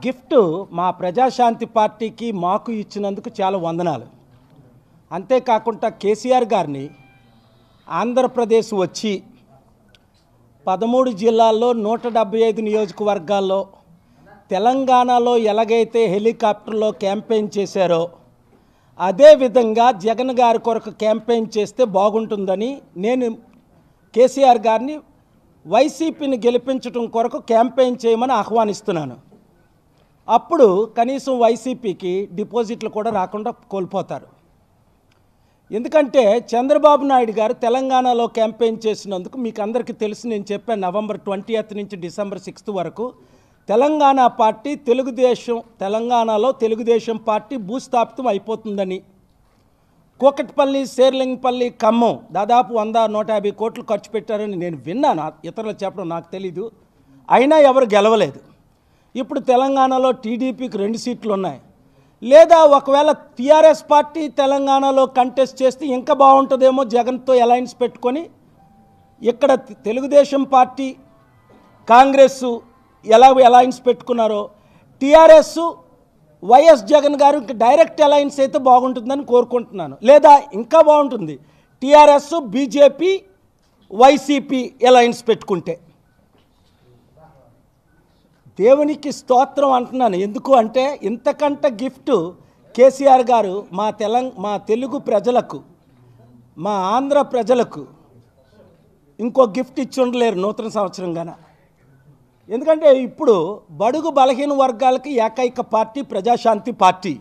Gift మా ప్రజాశాంతి పార్టీకి మాకు ఇచ్చినందుకు చాలా వందనాలు. అంతేకాకుండా కేసీఆర్ గారిని ఆంధ్రప్రదేశ్ వచ్చి 13 జిల్లాల్లో 175 నియోజకవర్గాల్లో తెలంగాణలో ఎలాగైతే హెలికాప్టర్లో క్యాంపెయిన్ చేశారో అదేవిధంగా జగన్ గారి కొరకు క్యాంపెయిన్ చేస్తే బాగుంటుందని నేను కేసీఆర్ గారిని వైసీపీని గెలిపించడం కొరకు క్యాంపెయిన్ చేయమని ఆహ్వానిస్తున్నాను. అప్పుడు కనీసం వైసీపీకి డిపాజిట్లు కూడా రాకుండా కోల్పోతారు. ఎందుకంటే చంద్రబాబు నాయుడు గారు తెలంగాణలో క్యాంపెయిన్ చేసినందుకు మీకు అందరికీ తెలుసు. నేను చెప్పాను నవంబర్ 20th నుంచి డిసెంబర్ 6th వరకు తెలంగాణ పార్టీ తెలంగాణలో తెలుగుదేశం పార్టీ భూస్థాపితం అయిపోతుందని, కూకట్పల్లి, శేర్లింగపల్లి, ఖమ్మం దాదాపు 100-150 కోట్లు ఖర్చు పెట్టారని నేను విన్నాను. ఇతరులు చెప్పడం నాకు తెలీదు. అయినా ఎవరు గెలవలేదు. ఇప్పుడు తెలంగాణలో టీడీపీకి 2 సీట్లు ఉన్నాయి. లేదా ఒకవేళ టీఆర్ఎస్ పార్టీ తెలంగాణలో కంటెస్ట్ చేస్తే ఇంకా బాగుంటుందేమో, జగన్తో అలయన్స్ పెట్టుకొని. ఇక్కడ తెలుగుదేశం పార్టీ కాంగ్రెస్ ఎలా అలయన్స్ పెట్టుకున్నారో టీఆర్ఎస్ వైఎస్ జగన్ గారు ఇంకా డైరెక్ట్ అలయన్స్ అయితే బాగుంటుందని కోరుకుంటున్నాను. లేదా ఇంకా బాగుంటుంది టీఆర్ఎస్ బీజేపీ వైసీపీ అలయన్స్ పెట్టుకుంటే. దేవునికి స్తోత్రం అంటున్నాను. ఎందుకు అంటే ఇంతకంటే గిఫ్ట్ కేసీఆర్ గారు మా తెలుగు ప్రజలకు, మా ఆంధ్ర ప్రజలకు ఇంకో గిఫ్ట్ ఇచ్చి ఉండలేరు నూతన సంవత్సరంగాన. ఎందుకంటే ఇప్పుడు బడుగు బలహీన వర్గాలకి ఏకైక పార్టీ ప్రజాశాంతి పార్టీ.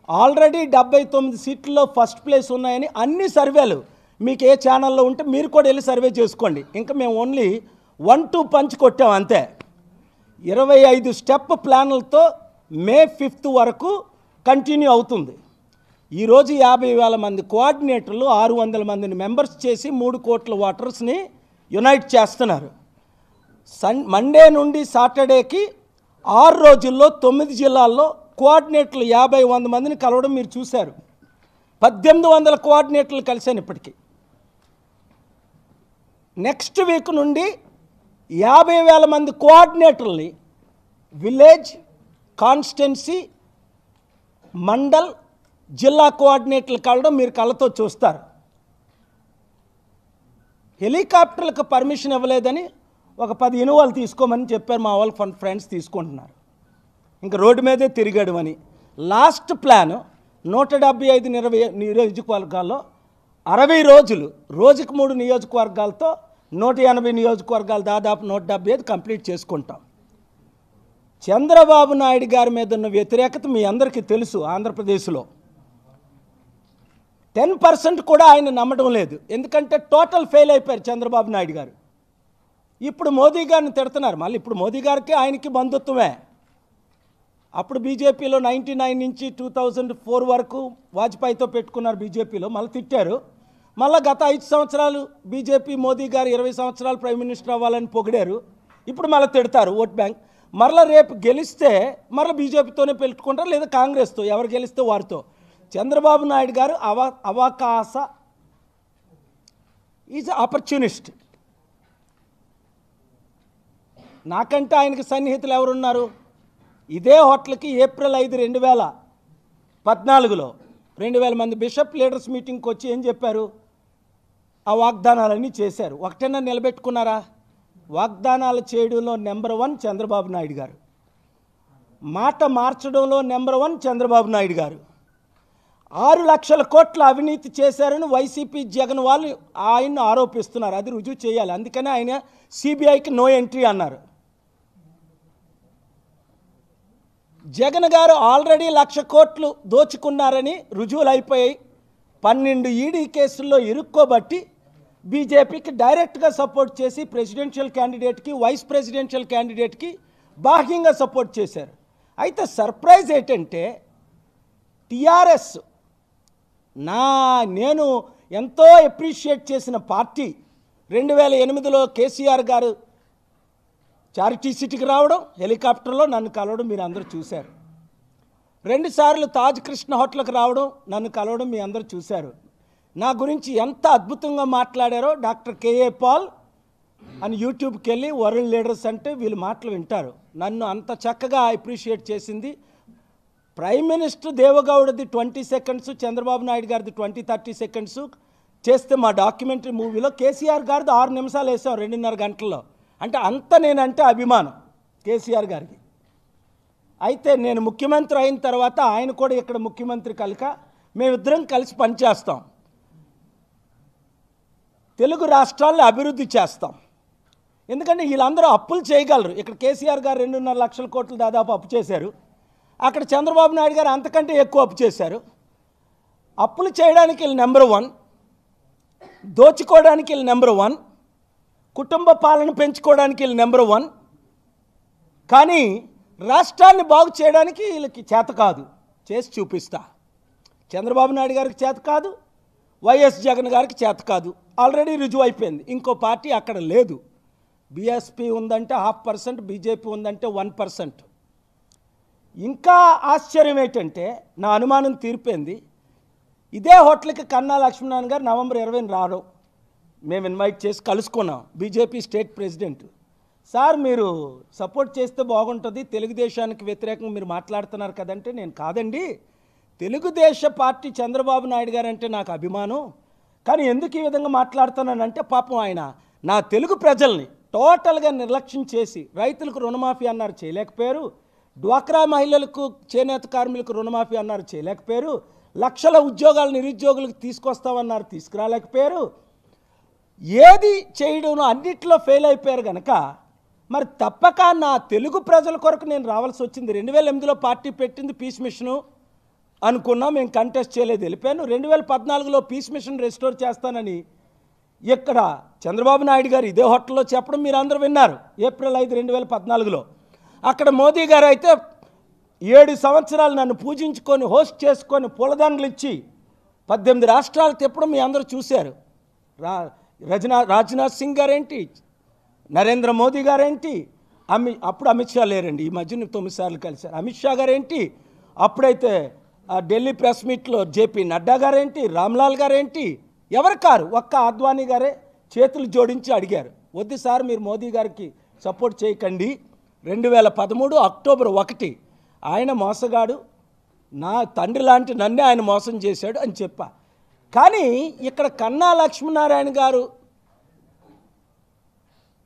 ఆల్రెడీ 79 సీట్లలో ఫస్ట్ ప్లేస్ ఉన్నాయని అన్ని సర్వేలు మీకు ఏ ఛానల్లో ఉంటే మీరు కూడా వెళ్ళి సర్వే చేసుకోండి. ఇంకా మేము ఓన్లీ 1-2 పంచ్ కొట్టాం అంతే. 25 స్టెప్ ప్లాన్లతో May 5th వరకు కంటిన్యూ అవుతుంది. ఈరోజు 50,000 మంది కోఆర్డినేటర్లు 600 మందిని మెంబర్స్ చేసి 3 కోట్ల ఓటర్స్ని యునైట్ చేస్తున్నారు. మండే నుండి సాటర్డేకి 6 రోజుల్లో 9 జిల్లాల్లో కోఆర్డినేటర్లు 50-100 మందిని కలవడం మీరు చూశారు. 1800 కోఆర్డినేటర్లు కలిశాను ఇప్పటికీ. నెక్స్ట్ వీక్ నుండి 50,000 మంది కోఆర్డినేటర్ని విలేజ్, కాన్స్టిట్యున్సీ, మండల్, జిల్లా కోఆర్డినేటర్లు కలవడం మీరు కళ్ళతో చూస్తారు. హెలికాప్టర్లకు పర్మిషన్ ఇవ్వలేదని ఒక 10 ఇనువాలు తీసుకోమని చెప్పారు. మా వాళ్ళు ఫ్రెండ్స్ తీసుకుంటున్నారు. ఇంకా రోడ్డు మీదే తిరిగాడు అని. లాస్ట్ ప్లాన్ 175 నియోజకవర్గాల్లో 60 రోజులు, రోజుకు 3 నియోజకవర్గాలతో 180 నియోజకవర్గాలు, దాదాపు 175 కంప్లీట్ చేసుకుంటాం. చంద్రబాబు నాయుడు గారి మీద ఉన్న వ్యతిరేకత మీ అందరికీ తెలుసు. ఆంధ్రప్రదేశ్లో 10% కూడా ఆయన నమ్మడం లేదు. ఎందుకంటే టోటల్ ఫెయిల్ అయిపోయారు చంద్రబాబు నాయుడు గారు. ఇప్పుడు మోదీ గారిని తిడుతున్నారు. మళ్ళీ ఇప్పుడు మోదీ గారికి ఆయనకి బంధుత్వమే. అప్పుడు బీజేపీలో 99 నుంచి 2004 వరకు వాజ్పేయితో పెట్టుకున్నారు బీజేపీలో. మళ్ళీ తిట్టారు. మళ్ళీ గత 5 సంవత్సరాలు బీజేపీ, మోదీ గారు 20 సంవత్సరాలు ప్రైమ్ మినిస్టర్ అవ్వాలని పొగిడారు. ఇప్పుడు మళ్ళీ తిడతారు ఓట్ బ్యాంక్. మరలా రేపు గెలిస్తే మరలా బీజేపీతోనే పెట్టుకుంటారు, లేదా కాంగ్రెస్తో, ఎవరు గెలిస్తే వారితో. చంద్రబాబు నాయుడు గారు అవకాశ ఈజ్ ఆపర్చునిస్ట్. నాకంటే ఆయనకి సన్నిహితులు ఎవరున్నారు? ఇదే హోటల్కి April 5, 2014లో 2000 మంది బిషప్ లీడర్స్ మీటింగ్కి వచ్చి ఏం చెప్పారు? ఆ వాగ్దానాలన్నీ చేశారు. ఒకటైనా నిలబెట్టుకున్నారా? వాగ్దానాలు చేయడంలో నెంబర్ 1 చంద్రబాబు నాయుడు గారు. మాట మార్చడంలో నెంబర్ 1 చంద్రబాబు నాయుడు గారు. 6 లక్షల కోట్ల అవినీతి చేశారని వైసీపీ, జగన్ వాళ్ళు ఆయన్ను ఆరోపిస్తున్నారు. అది రుజువు చేయాలి. అందుకనే ఆయన సిబిఐకి నో ఎంట్రీ అన్నారు. జగన్ గారు ఆల్రెడీ 1,00,000 కోట్లు దోచుకున్నారని రుజువులు అయిపోయాయి. 12 ఈడీ కేసుల్లో ఇరుక్కోబట్టి బీజేపీకి డైరెక్ట్గా సపోర్ట్ చేసి ప్రెసిడెన్షియల్ క్యాండిడేట్కి, వైస్ ప్రెసిడెన్షియల్ క్యాండిడేట్కి బాహ్యంగా సపోర్ట్ చేశారు. అయితే సర్ప్రైజ్ ఏంటంటే టీఆర్ఎస్, నేను ఎంతో అప్రిషియేట్ చేసిన పార్టీ, 2008లో కేసీఆర్ గారు చారిటీ సిటీకి రావడం, హెలికాప్టర్లో నన్ను కలవడం మీరు అందరూ చూశారు. 2 సార్లు తాజ్ కృష్ణ హోటల్కి రావడం, నన్ను కలవడం మీ అందరూ చూశారు. నా గురించి ఎంత అద్భుతంగా మాట్లాడారో డాక్టర్ కేఏ పాల్, అని యూట్యూబ్కి వెళ్ళి వరల్డ్ లీడర్స్ అంటే వీళ్ళు మాటలు వింటారు. నన్ను అంత చక్కగా అప్రిషియేట్ చేసింది ప్రైమ్ మినిస్టర్ దేవగౌడది 20 సెకండ్స్, చంద్రబాబు నాయుడు గారిది 20-30 సెకండ్స్ చేస్తే మా డాక్యుమెంటరీ మూవీలో కేసీఆర్ గారిది 6 నిమిషాలు వేసాం 2.5 గంటల్లో. అంటే అంత నేనంటే అభిమానం కేసీఆర్ గారికి. అయితే నేను ముఖ్యమంత్రి అయిన తర్వాత ఆయన కూడా ఇక్కడ ముఖ్యమంత్రి కనుక మేమిద్దరం కలిసి పనిచేస్తాం. తెలుగు రాష్ట్రాలను అభివృద్ధి చేస్తాం. ఎందుకంటే వీళ్ళందరూ అప్పులు చేయగలరు. ఇక్కడ కేసీఆర్ గారు 2.5 లక్షల కోట్లు దాదాపు అప్పు చేశారు. అక్కడ చంద్రబాబు నాయుడు గారు అంతకంటే ఎక్కువ అప్పు చేశారు. అప్పులు చేయడానికి వీళ్ళు నెంబర్ 1, దోచుకోవడానికి వీళ్ళు నెంబర్ 1, కుటుంబ పాలన పెంచుకోవడానికి వీళ్ళు నెంబర్ 1. కానీ రాష్ట్రాన్ని బాగు చేయడానికి వీళ్ళకి చేత కాదు. చేసి చూపిస్తా. చంద్రబాబు నాయుడు గారికి చేత కాదు, వైఎస్ జగన్ గారికి చేత కాదు. ఆల్రెడీ రుజువు అయిపోయింది. ఇంకో పార్టీ అక్కడ లేదు. బీఎస్పీ ఉందంటే 0.5%, బీజేపీ ఉందంటే 1%. ఇంకా ఆశ్చర్యం ఏంటంటే నా అనుమానం తీరిపోయింది. ఇదే హోటల్కి కన్నా లక్ష్మీనారాయణ గారు నవంబర్ 20న రావడం మేము ఇన్వైట్ చేసి కలుసుకున్నాం. BJP state president. సార్ మీరు సపోర్ట్ చేస్తే బాగుంటుంది, తెలుగుదేశానికి వ్యతిరేకంగా మీరు మాట్లాడుతున్నారు కదంటే, నేను కాదండి, తెలుగుదేశ పార్టీ చంద్రబాబు నాయుడు గారు అంటే నాకు అభిమానం, కానీ ఎందుకు ఈ విధంగా మాట్లాడుతున్నానంటే పాపం ఆయన నా తెలుగు ప్రజల్ని టోటల్గా నిర్లక్ష్యం చేసి రైతులకు రుణమాఫీ అన్నారు చేయలేకపోయారు, డ్వాక్రా మహిళలకు చేనేత కార్మికులకు రుణమాఫీ అన్నారు చేయలేకపోయారు, లక్షల ఉద్యోగాలు నిరుద్యోగులకు తీసుకొస్తామన్నారు తీసుకురాలేకపోయారు, ఏది చేయడం అన్నిట్లో ఫెయిల్ అయిపోయారు కనుక మరి తప్పక నా తెలుగు ప్రజల కొరకు నేను రావాల్సి వచ్చింది. 2008లో పార్టీ పెట్టింది పీస్ మిషను అనుకున్నాం, మేము కంటెస్ట్ చేయలేదు, వెళ్ళిపోయాను. 2014లో పీస్ మిషన్ రెస్టోర్ చేస్తానని ఇక్కడ చంద్రబాబు నాయుడు గారు ఇదే హోటల్లో చెప్పడం మీరు అందరూ విన్నారు. ఏప్రిల్ 5, 2014లో అక్కడ మోదీ గారు అయితే 7 సంవత్సరాలు నన్ను పూజించుకొని హోస్ట్ చేసుకొని పూలదండలు ఇచ్చి 18 రాష్ట్రాలు తిప్పడం మీ అందరూ చూశారు. రాజ్నాథ్ సింగ్ గారేంటి, నరేంద్ర మోదీ గారేంటి, అప్పుడు అమిత్ షా లేరండి, ఈ మధ్యన 9 సార్లు కలిశారు. అమిత్ షా గారేంటి, అప్పుడైతే ఢిల్లీ ప్రెస్ మీట్లో జేపీ నడ్డా గారేంటి, రామ్లాల్ గారేంటి, ఎవరు కారు, ఒక్క అద్వానీ గారే చేతులు జోడించి అడిగారు, వద్దు సార్ మీరు మోదీ గారికి సపోర్ట్ చేయకండి. 2013 అక్టోబర్ 1 ఆయన మోసగాడు, నా తండ్రి లాంటి నన్నే ఆయన మోసం చేశాడు అని చెప్పా. కానీ ఇక్కడ కన్నా లక్ష్మీనారాయణ గారు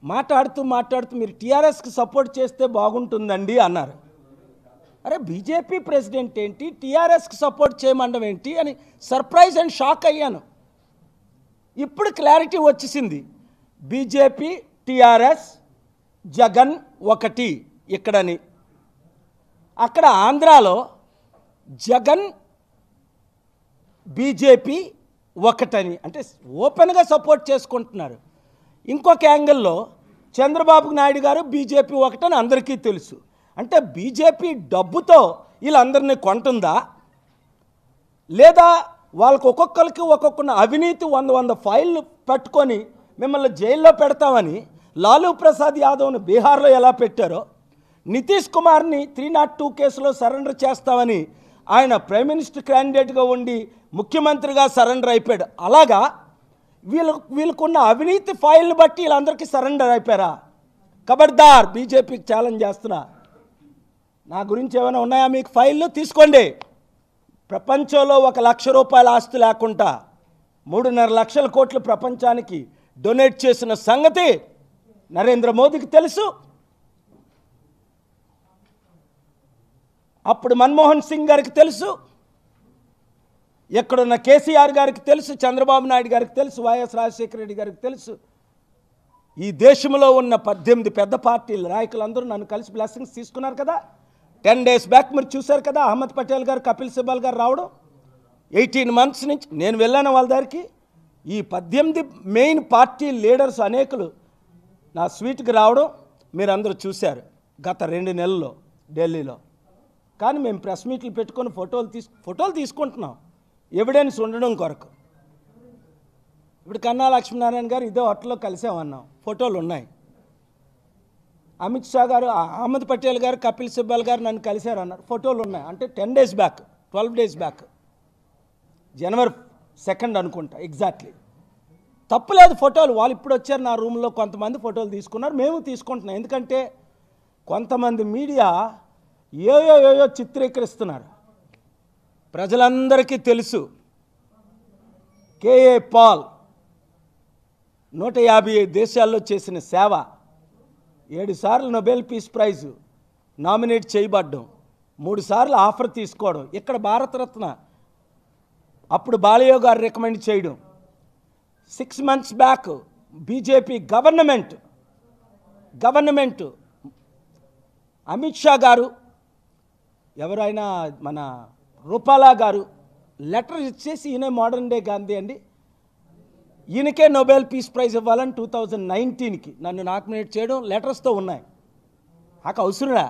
మాట్లాడుతూ మీరు టీఆర్ఎస్కి సపోర్ట్ చేస్తే బాగుంటుందండి అన్నారు. అరే బీజేపీ ప్రెసిడెంట్ ఏంటి, టీఆర్ఎస్కి సపోర్ట్ చేయమండం ఏంటి అని సర్ప్రైజ్ అండ్ షాక్ అయ్యాను. ఇప్పుడు క్లారిటీ వచ్చేసింది. బీజేపీ, టీఆర్ఎస్, జగన్ ఒకటి ఇక్కడని. అక్కడ ఆంధ్రాలో జగన్ బీజేపీ ఒకటని అంటే ఓపెన్గా సపోర్ట్ చేసుకుంటున్నారు. ఇంకొక యాంగిల్లో చంద్రబాబు నాయుడు గారు బీజేపీ ఒకటని అందరికీ తెలుసు. అంటే బీజేపీ డబ్బుతో వీళ్ళందరినీ కొంటుందా, లేదా వాళ్ళకు ఒక్కొక్కరికి ఒక్కొక్క అవినీతి 100 ఫైళ్ళు పట్టుకొని మిమ్మల్ని జైల్లో పెడతామని లాలూ ప్రసాద్ యాదవ్ని బీహార్లో ఎలా పెట్టారో, నితీష్ కుమార్ని 302 కేసులో సరెండర్ చేస్తామని ఆయన ప్రైమ్ మినిస్టర్ క్యాండిడేట్గా ఉండి ముఖ్యమంత్రిగా సరెండర్ అయిపోయాడు. అలాగా వీళ్ళకున్న అవినీతి ఫైల్ని బట్టి వీళ్ళందరికీ సరెండర్ అయిపోయారా? ఖబర్దార్, బీజేపీకి ఛాలెంజ్ చేస్తున్నా. నా గురించి ఏమైనా ఉన్నాయా మీకు ఫైళ్ళు? తీసుకోండి. ప్రపంచంలో 1 లక్ష రూపాయల ఆస్తి లేకుండా 3.5 లక్షల కోట్లు ప్రపంచానికి డొనేట్ చేసిన సంగతి నరేంద్ర మోదీకి తెలుసు. అప్పుడు మన్మోహన్ సింగ్ గారికి తెలుసు, ఎక్కడున్న కేసీఆర్ గారికి తెలుసు, చంద్రబాబు నాయుడు గారికి తెలుసు, వైఎస్ రాజశేఖర రెడ్డి గారికి తెలుసు. ఈ దేశంలో ఉన్న 18 పెద్ద పార్టీల నాయకులందరూ నన్ను కలిసి బ్లెస్సింగ్స్ తీసుకున్నారు కదా. 10 డేస్ బ్యాక్ మీరు చూశారు కదా, అహ్మద్ పటేల్ గారు, కపిల్ సిబాల్ గారు రావడం. 18 మంత్స్ నుంచి నేను వెళ్ళాను వాళ్ళ దగ్గరికి. ఈ 18 మెయిన్ పార్టీ లీడర్స్ అనేకులు నా స్వీట్కి రావడం మీరందరూ చూశారు గత 2 నెలల్లో ఢిల్లీలో. కానీ మేము ప్రెస్ మీట్లు పెట్టుకొని ఫోటోలు తీసుకుంటున్నాం ఎవిడెన్స్ ఉండడం కొరకు. ఇప్పుడు కన్నా లక్ష్మీనారాయణ గారు ఇదే హోటల్లో కలిసామన్నాం, ఫోటోలు ఉన్నాయి. అమిత్ షా గారు, అహ్మద్ పటేల్ గారు, కపిల్ సిబాల్ గారు నన్ను కలిశారు అన్నారు, ఫోటోలు ఉన్నాయి. అంటే 10 డేస్ బ్యాక్, 12 డేస్ బ్యాక్, జనవరి 2 అనుకుంటా ఎగ్జాక్ట్లీ. తప్పులేదు, ఫోటోలు వాళ్ళు ఇప్పుడు వచ్చారు నా రూమ్లో, కొంతమంది ఫోటోలు తీసుకున్నారు, మేము తీసుకుంటున్నాం. ఎందుకంటే కొంతమంది మీడియా ఏయో చిత్రీకరిస్తున్నారు. ప్రజలందరికీ తెలుసు కేఏ పాల్ 150 దేశాల్లో చేసిన సేవ, 7 సార్లు నోబెల్ పీస్ ప్రైజు నామినేట్ చేయబడ్డం, 3 సార్లు ఆఫర్ తీసుకోవడం, ఇక్కడ భారతరత్న అప్పుడు బాలయ్య గారు రికమెండ్ చేయడం, 6 months back BJP government Amit Shah గారు, ఎవరైనా మన రూపాలా గారు లెటర్ ఇచ్చేసి ఈయన మోడర్న్ డే గాంధీ అండి, ఈయనకే నోబెల్ పీస్ ప్రైజ్ ఇవ్వాలని 2019కి నన్ను నామినేట్ చేయడం లెటర్స్తో ఉన్నాయి. నాకు అవసరమే.